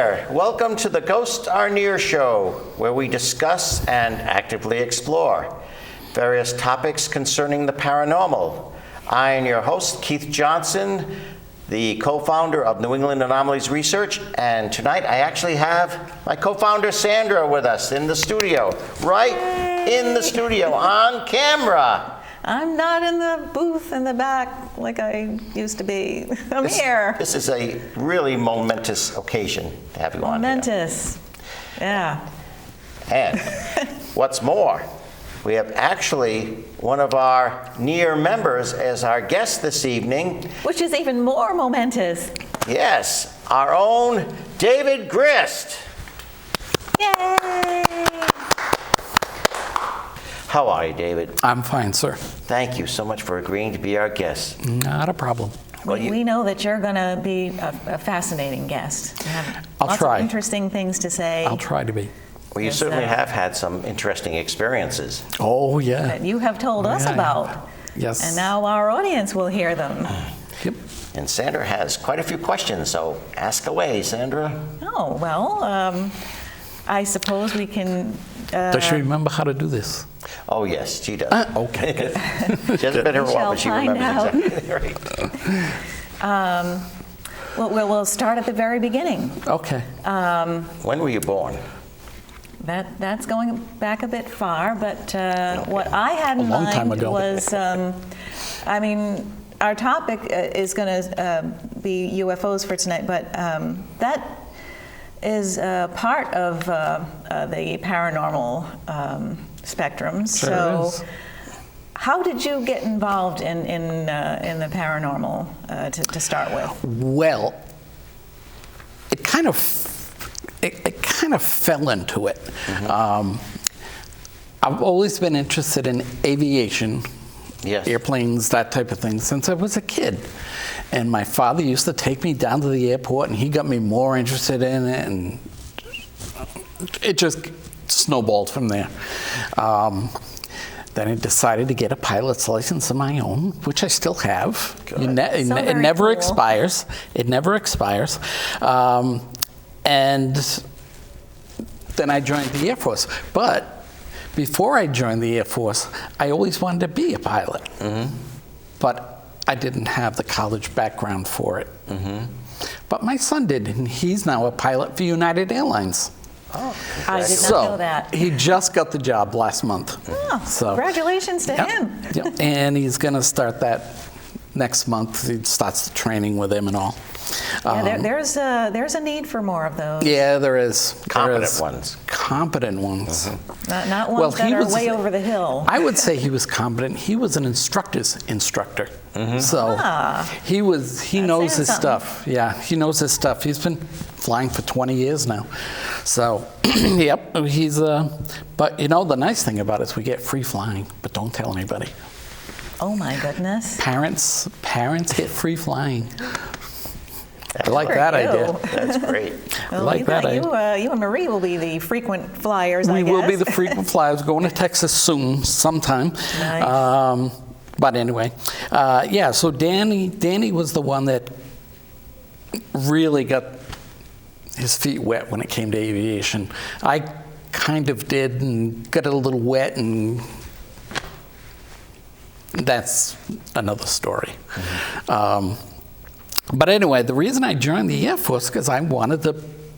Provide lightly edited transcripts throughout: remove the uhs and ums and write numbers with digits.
there. Welcome to the Ghost N.E.A.R show, where we discuss and actively explore various topics concerning the paranormal. I am your host, Keith Johnson, the co-founder of New England Anomalies Research, and tonight I actually have my co-founder Sandra with us in the studio, in the studio, on camera. I'm not in the booth in the back like I used to be. I'm here. This is a really momentous occasion to have you on here. Momentous, yeah. And what's more, we have actually one of our N.E.A.R members as our guest this evening. Which is even more momentous. Yes, our own David Grist. Yay! How are you, David? I'm fine, sir. Thank you so much for agreeing to be our guest. Not a problem. Well, we know that you're going to be a fascinating guest. You have I'll lots try. of interesting things to say. I'll try to be. Well, you certainly have had some interesting experiences. Oh, yeah. That you have told us about. Yes. And now our audience will hear them. Yep. And Sandra has quite a few questions, so ask away, Sandra. Oh, well, I suppose we can... Does she remember how to do this? Oh, yes, she does. Okay, good. She hasn't been here a while, but she shall find remembers exactly. Right. We'll start at the very beginning. Okay. When were you born? That's going back a bit far, but what I had in long time mind ago. was, I mean, our topic is going to be UFOs for tonight, but that is part of the paranormal spectrum. Sure So, is. how did you get involved in the paranormal to start with? Well, it kind of fell into it. Mm-hmm. I've always been interested in aviation, Yes. airplanes, that type of thing, since I was a kid. And my father used to take me down to the airport, and he got me more interested in it, and it just snowballed from there. Then I decided to get a pilot's license of my own, which I still have. It never cool. expires. It never expires. And then I joined the Air Force. But before I joined the Air Force, I always wanted to be a pilot. Mm-hmm. But I didn't have the college background for it. Mm-hmm. But my son did, and he's now a pilot for United Airlines. Oh, I did not So know that. he just got the job last month. Oh, So, congratulations to him. Yep. And he's going to start that next month. He starts the training with him and all. Yeah, there's a need for more of those. Yeah, there is. competent ones. Competent ones. Mm-hmm. Not ones that are way over the hill. I would say he was competent. He was an instructor's instructor. Mm-hmm. So he knows his something. stuff. Yeah, he knows his stuff. He's been flying for 20 years now. So, yep, he's, but you know, the nice thing about it is we get free flying, but don't tell anybody. Oh my goodness. Parents get free flying. I like for that you. idea. That's great. I like that idea. You and Marie will be the frequent flyers, I We guess. will be the frequent flyers. Going to Texas soon, sometime. Nice. But anyway, yeah. So Danny was the one that really got his feet wet when it came to aviation. I kind of did and got a little wet, and that's another story. Mm-hmm. But anyway, the reason I joined the Air Force because I wanted to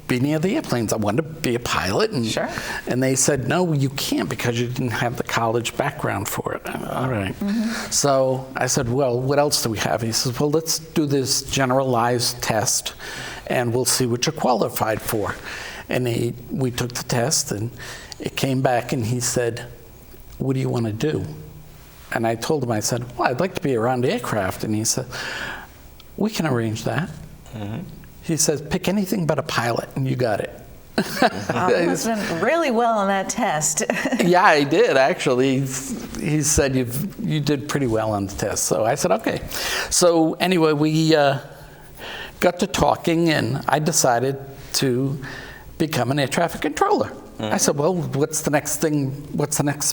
be near the airplanes. I wanted to be a pilot. And, Sure. And they said, no, you can't because you didn't have the college background for it. All right. Mm-hmm. So I said, well, what else do we have? He says, well, let's do this generalized test and we'll see what you're qualified for. And we took the test and it came back and he said, what do you want to do? And I told him, I said, well, I'd like to be around aircraft. And he said, we can arrange that. Mm-hmm. He says, pick anything but a pilot, and you got it. You must have done really well on that test. Yeah, I did, actually. He said, you did pretty well on the test. So I said, okay. So anyway, we got to talking, and I decided to become an air traffic controller. Mm-hmm. I said, well, what's the next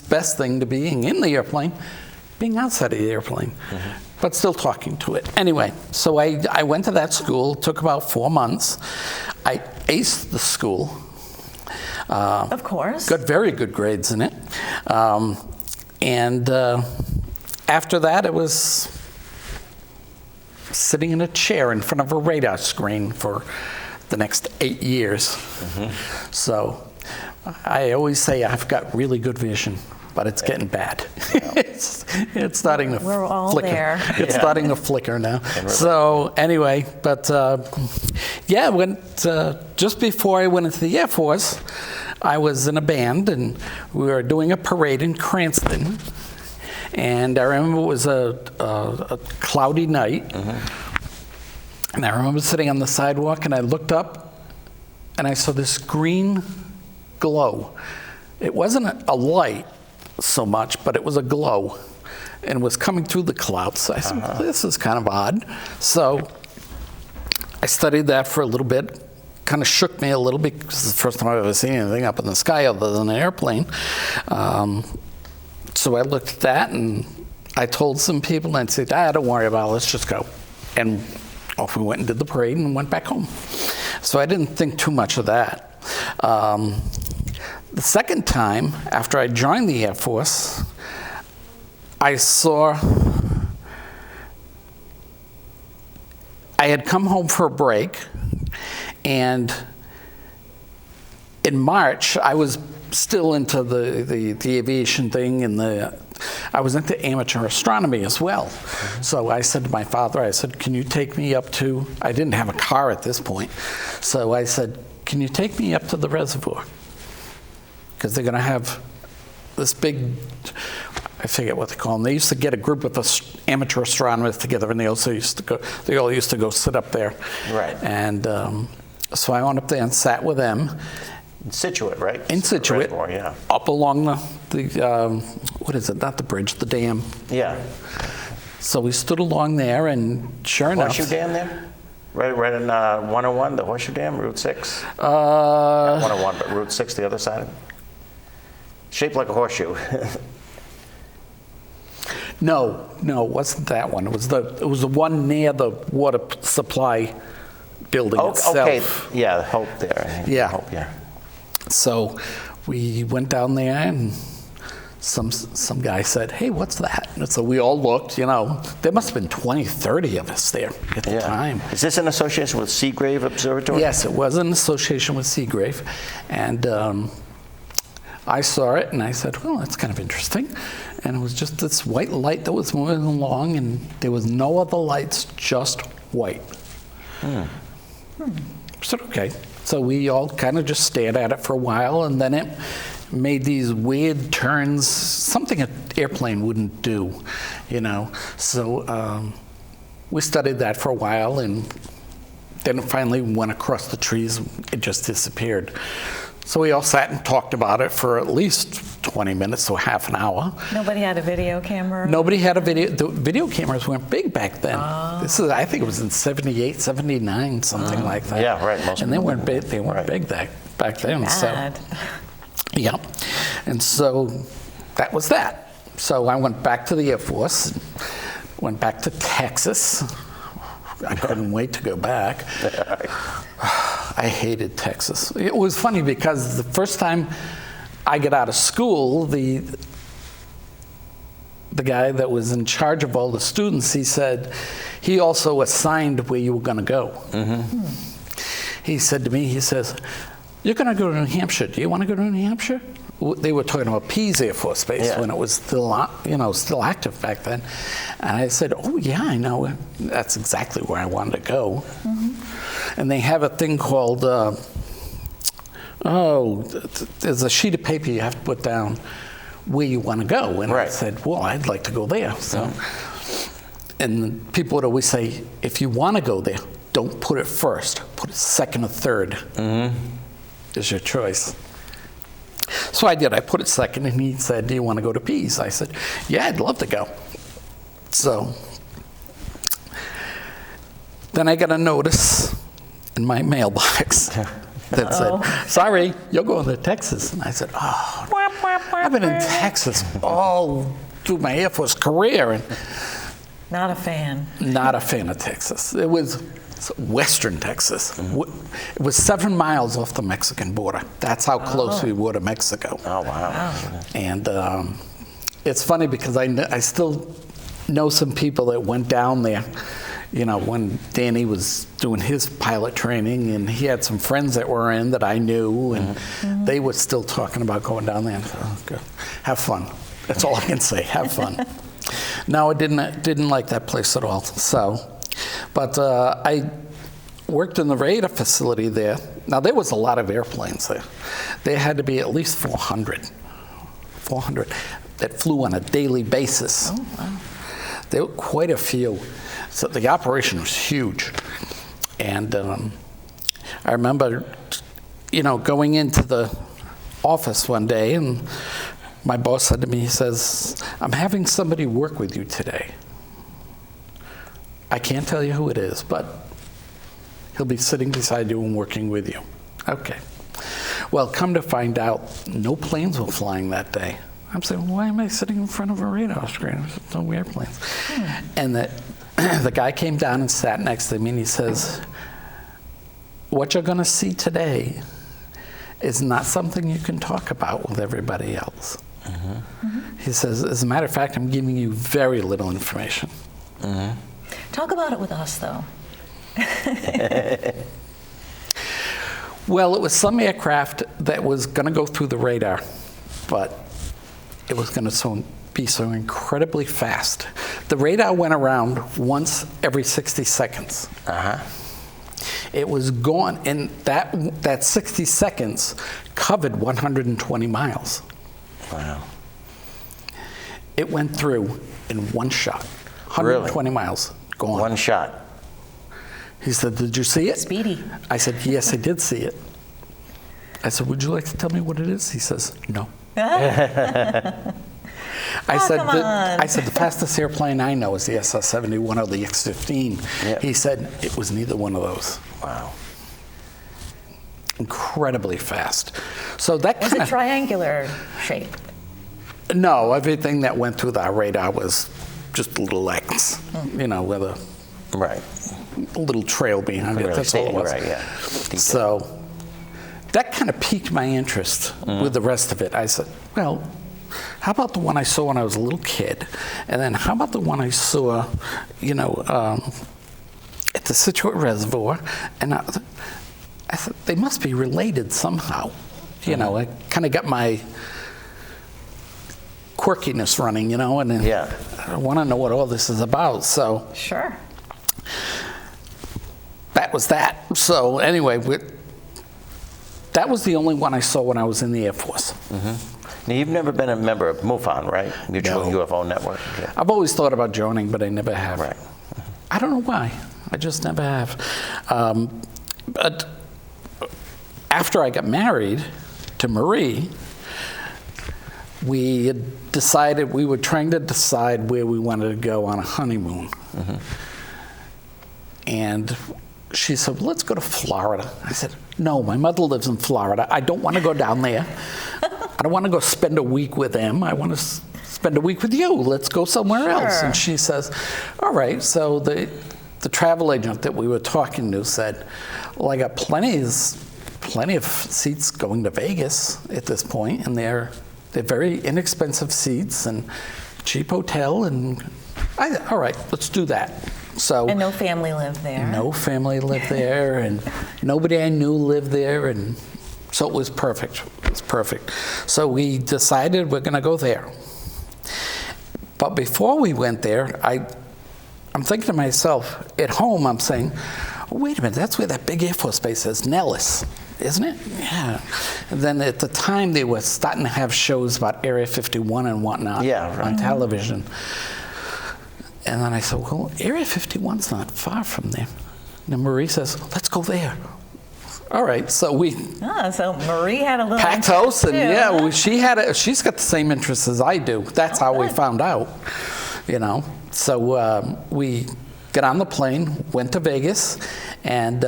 best thing to being in the airplane? Being outside of the airplane. Mm-hmm. but still talking to it. Anyway, so I went to that school, took about 4 months. I aced the school. Of course. Got very good grades in it. And after that, it was sitting in a chair in front of a radar screen for the next 8 years. So I always say I've got really good vision, but it's getting bad. It's starting to We're all flicker. there. It's starting to flicker now. So anyway, but yeah, just before I went into the Air Force, I was in a band, and we were doing a parade in Cranston. And I remember it was a cloudy night. And I remember sitting on the sidewalk, and I looked up, and I saw this green glow. It wasn't a light so much, but it was a glow, and it was coming through the clouds. I said, well, this is kind of odd. So I studied that for a little bit. Kind of shook me a little bit, because it's the first time I've ever seen anything up in the sky other than an airplane. So I looked at that, and I told some people, and I said, don't worry about it, let's just go. And off we went and did the parade and went back home. So I didn't think too much of that. The second time, after I joined the Air Force, I had come home for a break, and in March, I was still into the aviation thing, and I was into amateur astronomy as well. So I said to my father, I said, can you take me up to, I didn't have a car at this point, so I said, can you take me up to the reservoir? Because they're going to have this big, I forget what they call them. They used to get a group of amateur astronomers together, and they all used to go sit up there. Right. And so I went up there and sat with them. In Situate, right? In Situate, Reservoir, yeah. up along the what is it? Not the bridge, the dam. Yeah. So we stood along there, and sure enough. Horseshoe Dam there? Right in 101, the Horseshoe Dam, Route 6? Uh, Not 101, but Route 6, the other side. Shaped like a horseshoe. No, it wasn't that one. It was the one near the water supply building itself. Okay, yeah, Hope there. I think. Yeah. Hope, yeah. So we went down there, and some guy said, hey, what's that? And so we all looked, there must have been 20, 30 of us there at the time. Is this in association with Seagrave Observatory? Yes, it was in association with Seagrave. And I saw it, and I said, well, that's kind of interesting. And it was just this white light that was moving along, and there was no other lights, just white. I said, okay. So we all kind of just stared at it for a while, and then it made these weird turns, something an airplane wouldn't do, So we studied that for a while, and then it finally went across the trees. It just disappeared. So we all sat and talked about it for at least 20 minutes or half an hour. Nobody had a video camera? Nobody had a video. The video cameras weren't big back then. I think it was in 78, 79, something like that. Yeah, right. And they weren't big. They weren't big back then. Bad. So, yeah. And so that was that. So I went back to the Air Force, went back to Texas. I couldn't wait to go back. I hated Texas. It was funny because the first time I got out of school, the guy that was in charge of all the students, he said, he also assigned where you were going to go. He said to me, he says, you're going to go to New Hampshire. Do you want to go to New Hampshire? They were talking about Pease Air Force Base when it was still active back then. And I said, oh yeah, I know. That's exactly where I wanted to go. And they have a thing called, there's a sheet of paper you have to put down where you want to go. And I said, well, I'd like to go there. So, and people would always say, if you want to go there, don't put it first. Put it second or third. Is your choice. So I did. I put it second, and he said, do you want to go to Pease? I said, yeah, I'd love to go. So then I got a notice in my mailbox that said, sorry, you're going to Texas. And I said, oh, I've been in Texas all through my Air Force career. And Not a fan. Not a fan of Texas. It was western Texas. It was 7 miles off the Mexican border. That's how close we were to Mexico. Oh, wow. And it's funny because I still know some people that went down there, you know, when Danny was doing his pilot training, and he had some friends that were in that I knew, and they were still talking about going down there. So, good. Have fun. That's all I can say. Have fun. No, I didn't like that place at all. So, but I worked in the radar facility there. Now, there was a lot of airplanes there. There had to be at least 400 that flew on a daily basis. Oh, wow. There were quite a few. So the operation was huge. And I remember, you know, going into the office one day, and my boss said to me, he says, "I'm having somebody work with you today. I can't tell you who it is, but he'll be sitting beside you and working with you." Okay. Well, come to find out, no planes were flying that day. I'm saying, why am I sitting in front of a radar screen? There's no airplanes. And the guy came down and sat next to me, and he says, "What you're going to see today is not something you can talk about with everybody else." He says, "As a matter of fact, I'm giving you very little information." Talk about it with us, though. Well, it was some aircraft that was going to go through the radar, but it was going to be so incredibly fast. The radar went around once every 60 seconds. It was gone, and that 60 seconds covered 120 miles. Wow. It went through in one shot. 120 miles, gone. One shot. He said, "Did you see it?" Speedy. I said, "Yes, I did see it." I said, "Would you like to tell me what it is?" He says, "No." I said, "The fastest airplane I know is the SS-71 or the X-15. Yep. He said, "It was neither one of those." Wow. Incredibly fast. So that Was kind it of... triangular shape? No, everything that went through the radar was just little X, you know, with a Right. little trail behind it. Really That's all it was. right, yeah. Detail. So that kind of piqued my interest with the rest of it. I said, well, how about the one I saw when I was a little kid? And then how about the one I saw, you know, at the Situate Reservoir? And I thought, they must be related somehow. You know, I kind of got my quirkiness running, you know, and Yeah. I want to know what all this is about. So Sure. that was that. So anyway, that was the only one I saw when I was in the Air Force. Now, you've never been a member of MUFON, right? Mutual No. UFO Network. Yeah. I've always thought about joining, but I never have. Right. I don't know why. I just never have. But after I got married to Marie, we were trying to decide where we wanted to go on a honeymoon. And she said, well, let's go to Florida. I said, no, my mother lives in Florida. I don't want to go down there. I don't want to go spend a week with them. I want to spend a week with you. Let's go somewhere else. And she says, all right. So the travel agent that we were talking to said, well, I got plenty of seats going to Vegas at this point, and they're very inexpensive seats and cheap hotel. And all right, let's do that. So, And no family lived there. no family lived there, and nobody I knew lived there, and so it was perfect. It was perfect. So we decided we're going to go there. But before we went there, I'm thinking to myself, at home, I'm saying, wait a minute, that's where that big Air Force base is, Nellis, isn't it? Yeah. And then at the time, they were starting to have shows about Area 51 and whatnot on television. And then I said, well, Area 51's not far from there. And Marie says, let's go there. All right, so we So Marie had a little packed interest house, and too, yeah, she's got the same interests as I do. That's how we good. found out, you know. So we got on the plane, went to Vegas, and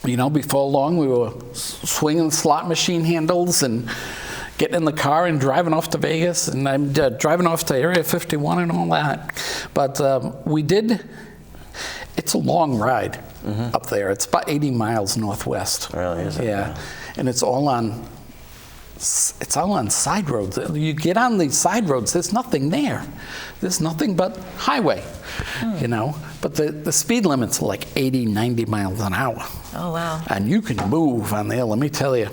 you know, before long we were swinging slot machine handles and getting in the car and driving off to Vegas, and I'm driving off to Area 51 and all that. But we did. It's a long ride up there. It's about 80 miles northwest. Really, is it? Yeah, and it's all on side roads. You get on these side roads, there's nothing there. There's nothing but highway, you know. But the speed limit's like 80, 90 miles an hour. Oh, wow. And you can move on there, let me tell you.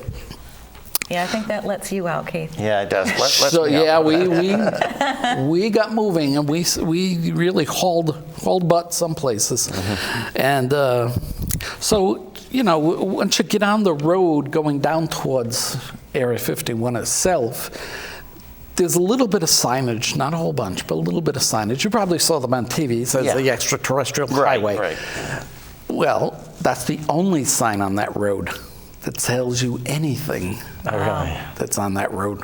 Yeah, I think that lets you out, Keith. Yeah, it does. So yeah, we got moving, and we really hauled butt some places. And so, you know, once you get on the road going down towards Area 51 itself, there's a little bit of signage, not a whole bunch, but a little bit of signage. You probably saw them on TV. It says the extraterrestrial highway. Right. Well, that's the only sign on that road that tells you anything that's on that road.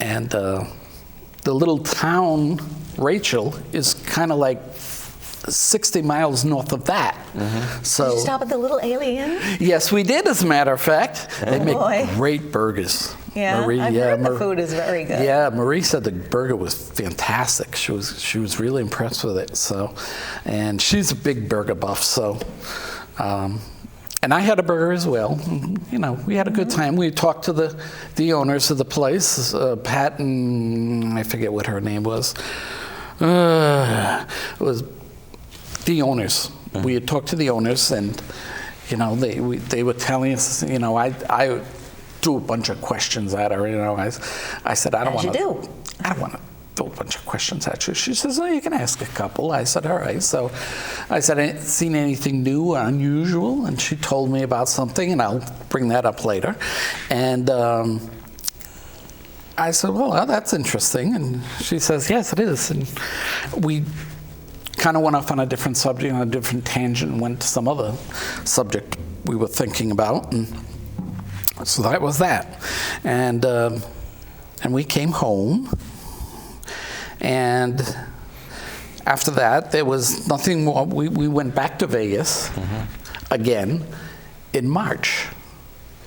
And the little town, Rachel, is kind of like 60 miles north of that. So, Did you stop at the Little Alien? yes, we did, as a matter of fact. They make great burgers. Yeah, Marie, I've heard the food is very good. Yeah, Marie said the burger was fantastic. She was really impressed with it. So, and she's a big burger buff. So, and I had a burger as well. You know, we had a good time. We talked to the owners of the place, Pat and I forget what her name was. It was the owners. We had talked to the owners, and you know, they were telling us. You know, I threw a bunch of questions at her. You know, I said I don't want to. I don't want to throw a bunch of questions at you. She says, "Oh, you can ask a couple." I said, "All right." So I said, "I ain't seen anything new or unusual," and she told me about something, and I'll bring that up later. And I said, "Well, that's interesting." And she says, "Yes, it is." And we kind of went off on a different subject, on a different tangent, and went to some other subject we were thinking about, and so that was that. And we came home, and after that, there was nothing more. We went back to Vegas again in March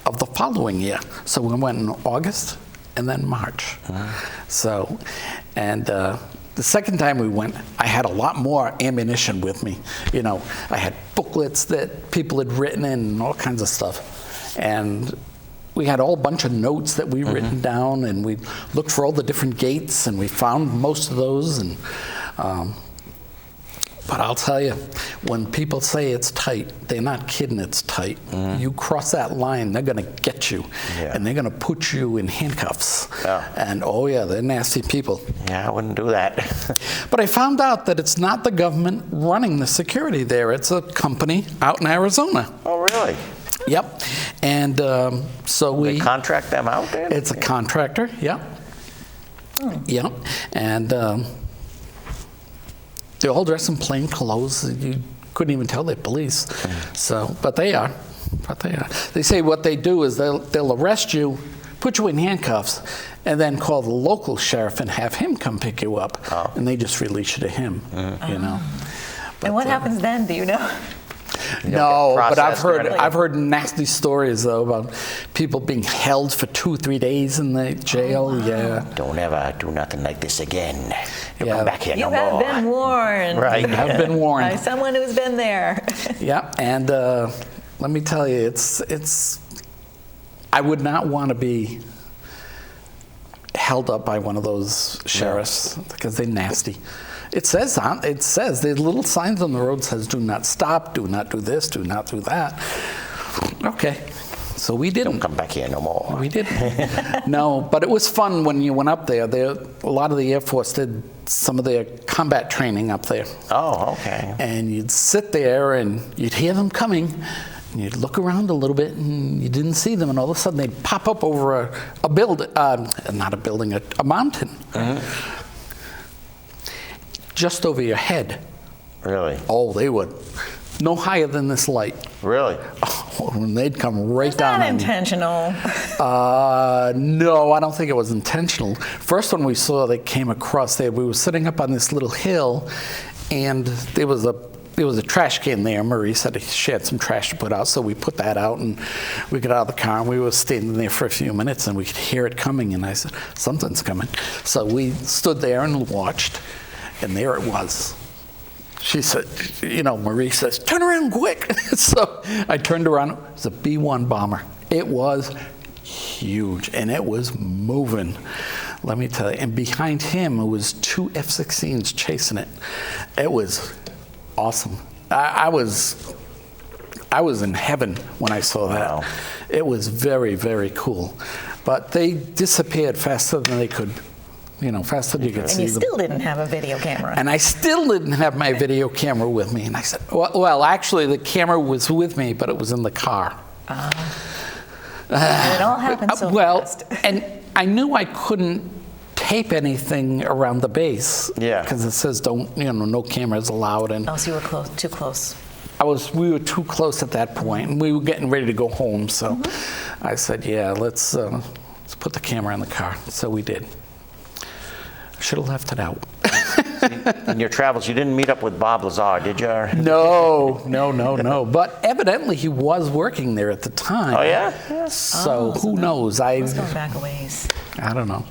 of the following year. So we went in August and then March. So, and the second time we went, I had a lot more ammunition with me. You know, I had booklets that people had written and all kinds of stuff. And we had a whole bunch of notes that we written down, and we looked for all the different gates, and we found most of those. And but I'll tell you, when people say it's tight, they're not kidding, it's tight. You cross that line, they're going to get you, and they're going to put you in handcuffs. And oh yeah, they're nasty people. Yeah, I wouldn't do that. But I found out that it's not the government running the security there. It's a company out in Arizona. Oh, really? Yep. And so we... They contract them out then? It's a contractor, yep. Yep. And they're all dressed in plain clothes. You couldn't even tell they're police. So, but they are. They say what they do is they'll arrest you, put you in handcuffs, and then call the local sheriff and have him come pick you up. And they just release you to him, you know. But, and what happens then, do you know? No, but I've heard nasty stories though about people being held for 2-3 days in the jail. Yeah. Don't ever do nothing like this again. You'll come back here You no have more. been warned. Right. I've been warned. By someone who's been there. Yeah, and let me tell you, it's. I would not want to be held up by one of those sheriffs because they're nasty. It says the little signs on the road says do not stop, do not do this, do not do that. Okay, so we didn't. Don't come back here no more. We didn't. No, but it was fun when you went up there. A lot of the Air Force did some of their combat training up there. Oh, okay. And you'd sit there and you'd hear them coming. And you'd look around a little bit and you didn't see them, and all of a sudden they'd pop up over a building, not a building, a mountain. Just over your head. Really? Oh, they would. No higher than this light. Really? Oh, and they'd come right down Not on you. intentional. No, I don't think it was intentional. First one we saw, they came across there. We were sitting up on this little hill, and there was a there was a trash can there. Marie said she had some trash to put out, so we put that out, and we got out of the car, and we were standing there for a few minutes, and we could hear it coming, and I said, something's coming. So we stood there and watched, and there it was. She said, Marie says, turn around quick. So I turned around. It was a B-1 bomber. It was huge, and it was moving. Let me tell you. And behind him, it was 2 F-16s chasing it. It was awesome. I was in heaven when I saw that. Wow. It was very, very cool. But they disappeared faster than they could, faster than you could see And you them. still didn't have a video camera. And I still didn't have my video camera with me. And I said, well, actually, the camera was with me, but it was in the car. And it all happened so fast. And I knew I couldn't tape anything around the base. Yeah. Because it says no cameras allowed. And Oh, so you were too close. we were too close at that point, and we were getting ready to go home. So I said, yeah, let's put the camera in the car. So we did. Should have left it out. In your travels, you didn't meet up with Bob Lazar, did you? No. But evidently he was working there at the time. Oh, yeah? So who knows? I was going back a ways. I don't know.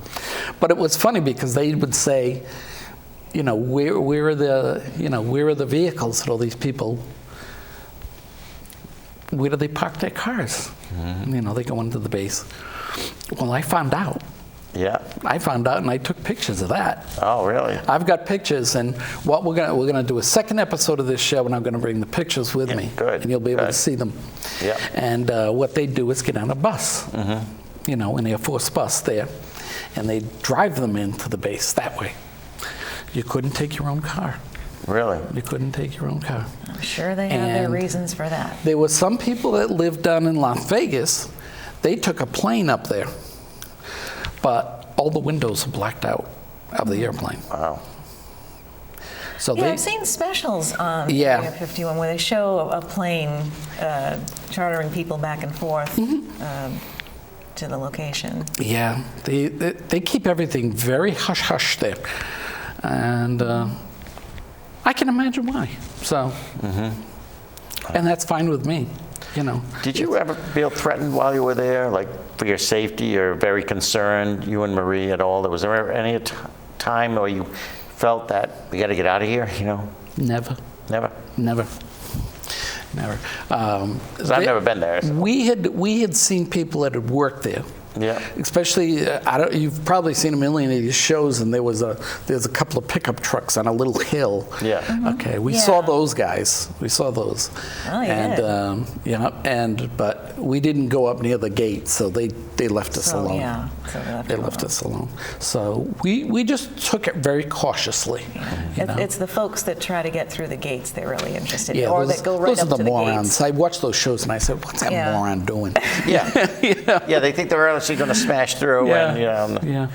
But it was funny because they would say, where are the vehicles that all these people, where do they park their cars? They go into the base. Well, I found out. Yeah. I found out, and I took pictures of that. Oh, really? I've got pictures, and what we're gonna do a second episode of this show, and I'm gonna bring the pictures with me. Good. And you'll be able to see them. Yeah. And what they do is get on a bus, an Air Force bus there, and they drive them into the base that way. You couldn't take your own car. Really? You couldn't take your own car. I'm sure they have their reasons for that. There were some people that lived down in Las Vegas. They took a plane up there, but all the windows were blacked out of the airplane. Wow. So I've seen specials on Area 51 where they show a plane chartering people back and forth to the location. Yeah, they keep everything very hush-hush there. And I can imagine why. So, and that's fine with me, Did you ever feel threatened while you were there, like for your safety, or very concerned, you and Marie at all? Was there ever any time where you felt that we got to get out of here, Never. Never? Never. 'Cause I've never been there. So. We had seen people that had worked there. Yeah. Especially, you've probably seen a million of these shows, and there's a couple of pickup trucks on a little hill. Yeah. Okay, we saw those guys. We saw those. Oh, you did. But we didn't go up near the gate, so they left us alone. Yeah. So they left us alone. So we just took it very cautiously. It's the folks that try to get through the gates they're really interested in, Yeah, or that go right those up are the to the morons. gates. I watched those shows and I said, "What's that moron doing?" Yeah. Yeah, they think they're actually going to smash through. Yeah. And, Yeah,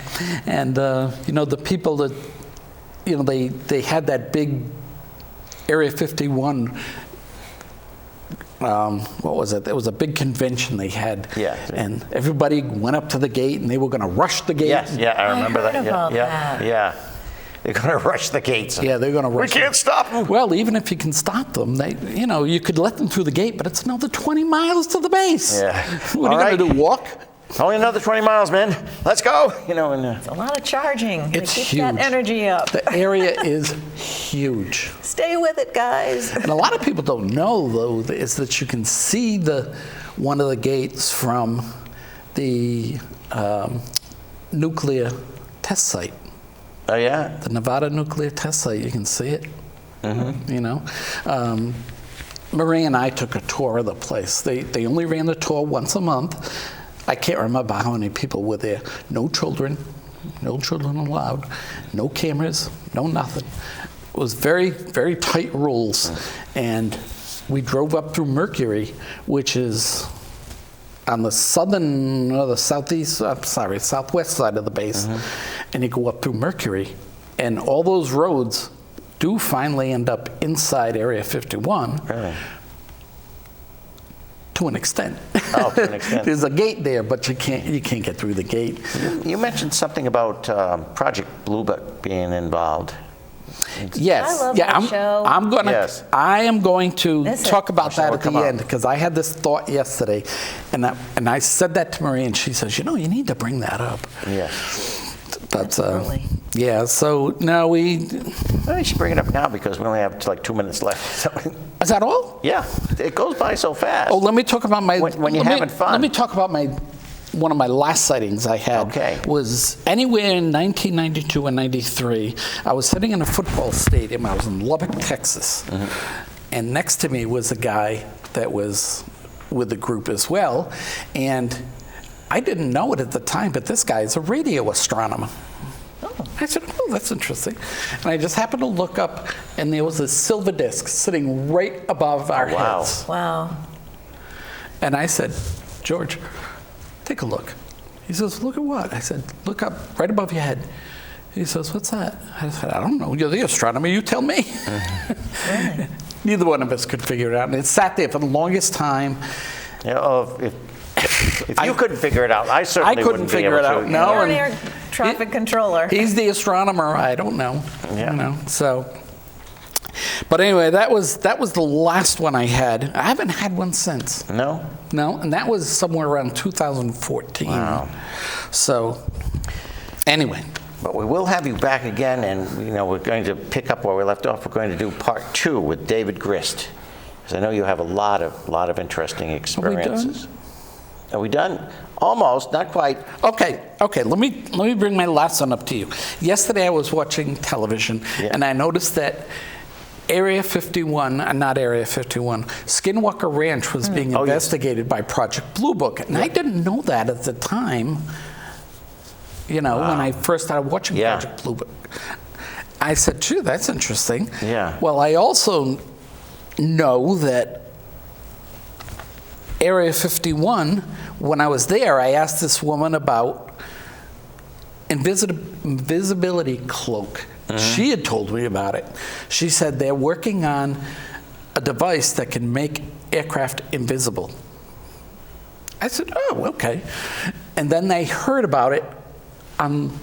and the people that, they had that big Area 51. What was it? It was a big convention they had. Yeah. And everybody went up to the gate, and they were going to rush the gate. Yes, yeah, I remember heard that. about Yeah. They're going to rush the gates. Yeah, they're going to rush. We can't stop them. Well, even if you can stop them, you could let them through the gate, but it's another 20 miles to the base. Yeah. What are you going to do? Walk? Only another 20 miles, man. Let's go. It's a lot of charging. It's to keep huge. that energy up. The area is huge. Stay with it, guys. And a lot of people don't know, though, is that you can see one of the gates from the nuclear test site. Oh, yeah? The Nevada nuclear test site. You can see it. Marie and I took a tour of the place. They only ran the tour once a month. I can't remember how many people were there. No children allowed, no cameras, no nothing. It was very, very tight rules. And we drove up through Mercury, which is on the southwest side of the base. And you go up through Mercury, and all those roads do finally end up inside Area 51. Really? To an extent. Oh, to an extent. There's a gate there, but you can't get through the gate. You mentioned something about Project Blue Book being involved. Yes. I love yeah, that show. I am going to Miss it. talk about that at the come on. end because I had this thought yesterday, and I said that to Marie, and she says, you need to bring that up. Yeah. That's Absolutely. yeah. So now Well, you should bring it up now because we only have like 2 minutes left. So, is that all? yeah, it goes by so fast. Oh, let me talk about my When you're having fun. Let me talk about one of my last sightings I had. Okay. Was anywhere in 1992 and 93. I was sitting in a football stadium. I was in Lubbock, Texas, and next to me was a guy that was with the group as well, and I didn't know it at the time, but this guy is a radio astronomer. I said, oh, that's interesting. And I just happened to look up, and there was a silver disc sitting right above our wow. heads. Wow. And I said, George, take a look. He says, look at what? I said, look up right above your head. He says, what's that? I said, I don't know. You're the astronomer. You tell me. Really? Neither one of us could figure it out. And it sat there for the longest time. If you couldn't figure it out, I certainly couldn't wouldn't be figure able it to. out. No. You're an and air traffic controller. He's the astronomer. I don't know. Yeah. So, but anyway, that was the last one I had. I haven't had one since. No? No, and that was somewhere around 2014. Wow. So, anyway. But we will have you back again, and we're going to pick up where we left off. We're going to do part 2 with David Grist, because I know you have a lot of interesting experiences. Are we done? Almost, not quite. Okay. Let me bring my last one up to you. Yesterday I was watching television, and I noticed that Area 51, not Area 51, Skinwalker Ranch was being investigated by Project Blue Book, and I didn't know that at the time. When I first started watching Project Blue Book, I said, "Gee, that's interesting." Yeah. Well, I also know that Area 51, when I was there, I asked this woman about invisibility cloak. She had told me about it. She said they're working on a device that can make aircraft invisible. I said, oh, okay. And then they heard about it on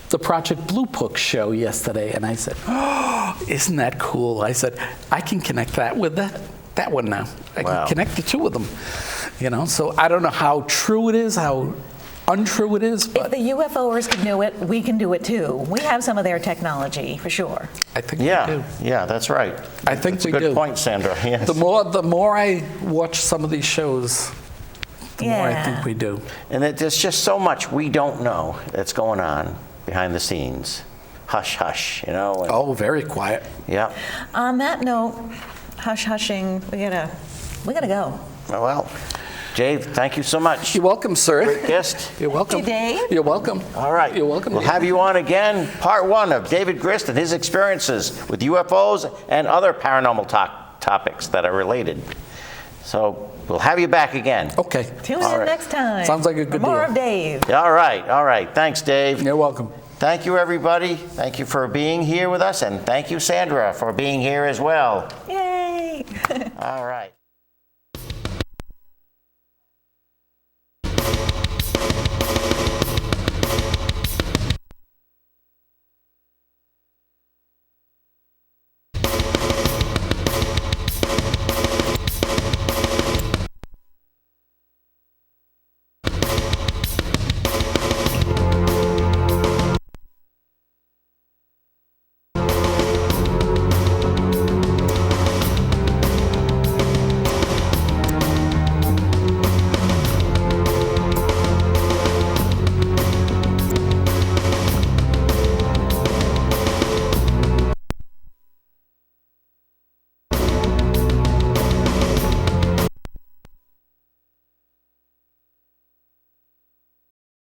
the Project Blue Book show yesterday, and I said, oh, isn't that cool? I said, I can connect that with that one now. I can connect the two of them. So I don't know how true it is, how untrue it is, but if the UFOers can do it, we can do it too. We have some of their technology, for sure. I think we do. Yeah, that's right. I think that's we do. a good point, Sandra. Yes. The more I watch some of these shows, the more I think we do. And there's just so much we don't know that's going on behind the scenes. Hush, hush, Oh, very quiet. Yeah. On that note, hushing, we gotta go. Well, Dave, thank you so much. You're welcome, sir. Great guest. You're welcome. Thank you, Dave. You're welcome. All right. You're welcome. We'll have you on again, part 1 of David Grist and his experiences with UFOs and other paranormal topics that are related. So we'll have you back again. Okay. Tune in next time. Sounds like a good for more deal. of Dave. All right. Thanks, Dave. You're welcome. Thank you, everybody. Thank you for being here with us, and thank you, Sandra, for being here as well. Yay! All right.